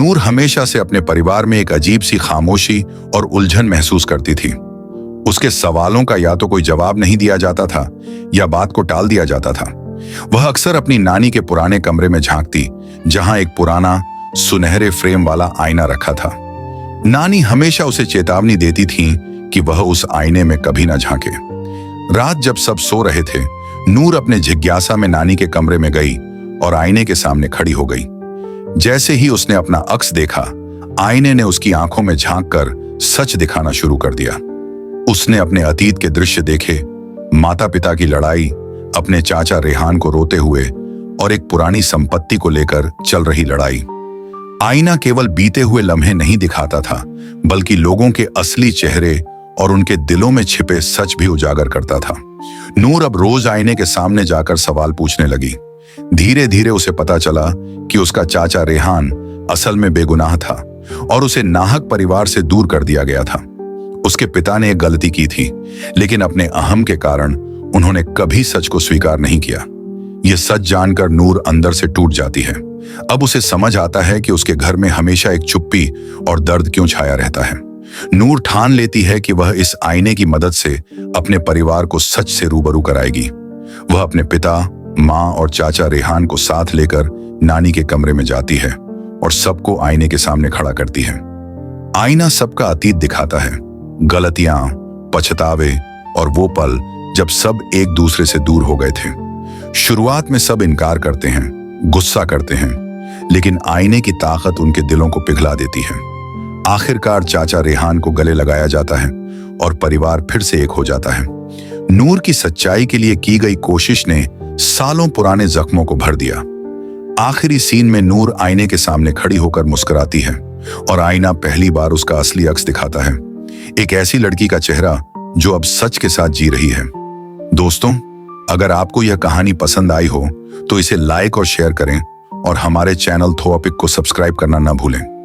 नूर हमेशा से अपने परिवार में एक अजीब सी खामोशी और उलझन महसूस करती थी। उसके सवालों का या तो कोई जवाब नहीं दिया जाता था या बात को टाल दिया जाता था। वह अक्सर अपनी नानी के पुराने कमरे में झांकती, जहां एक पुराना सुनहरे फ्रेम वाला आईना रखा था। नानी हमेशा उसे चेतावनी देती थी कि वह उस आईने में कभी न झांके। रात जब सब सो रहे थे, नूर अपने जिज्ञासा में नानी के कमरे में गई और आईने के सामने खड़ी हो गई। जैसे ही उसने अपना अक्स देखा, आईने ने उसकी आंखों में झांककर सच दिखाना शुरू कर दिया। उसने अपने अतीत के दृश्य देखे, माता पिता की लड़ाई, अपने चाचा रेहान को रोते हुए और एक पुरानी संपत्ति को लेकर चल रही लड़ाई। आईना केवल बीते हुए लम्हे नहीं दिखाता था, बल्कि लोगों के असली चेहरे और उनके दिलों में छिपे सच भी उजागर करता था। नूर अब रोज आईने के सामने जाकर सवाल पूछने लगी। धीरे धीरे उसे पता चला कि उसका चाचा रेहान असल में बेगुनाह था और उसे नाहक परिवार से दूर कर दिया गया था। उसके पिता ने एक गलती की थी, लेकिन अपने अहम के कारण उन्होंने कभी सच को स्वीकार नहीं किया। यह सच जानकर नूर अंदर से टूट जाती है। अब उसे समझ आता है कि उसके घर में हमेशा एक चुप्पी और दर्द क्यों छाया रहता है। नूर ठान लेती है कि वह इस आईने की मदद से अपने परिवार को सच से रूबरू कराएगी। वह अपने पिता, माँ और चाचा रेहान को साथ लेकर नानी के कमरे में जाती है और सबको आईने के सामने खड़ा करती है। आईना सबका अतीत दिखाता है, गलतियां, पछतावे और वो पल जब सब एक दूसरे से दूर हो गए थे। शुरुआत में सब इनकार करते हैं, गुस्सा करते हैं, लेकिन आईने की ताकत उनके दिलों को पिघला देती है। आखिरकार चाचा रेहान को गले लगाया जाता है और परिवार फिर से एक हो जाता है। नूर की सच्चाई के लिए की गई कोशिश ने सालों पुराने जख्मों को भर दिया। आखिरी सीन में नूर आईने के सामने खड़ी होकर मुस्कुराती है और आईना पहली बार उसका असली अक्स दिखाता है, एक ऐसी लड़की का चेहरा जो अब सच के साथ जी रही है। दोस्तों, अगर आपको यह कहानी पसंद आई हो तो इसे लाइक और शेयर करें और हमारे चैनल थोपिक को सब्सक्राइब करना न भूलें।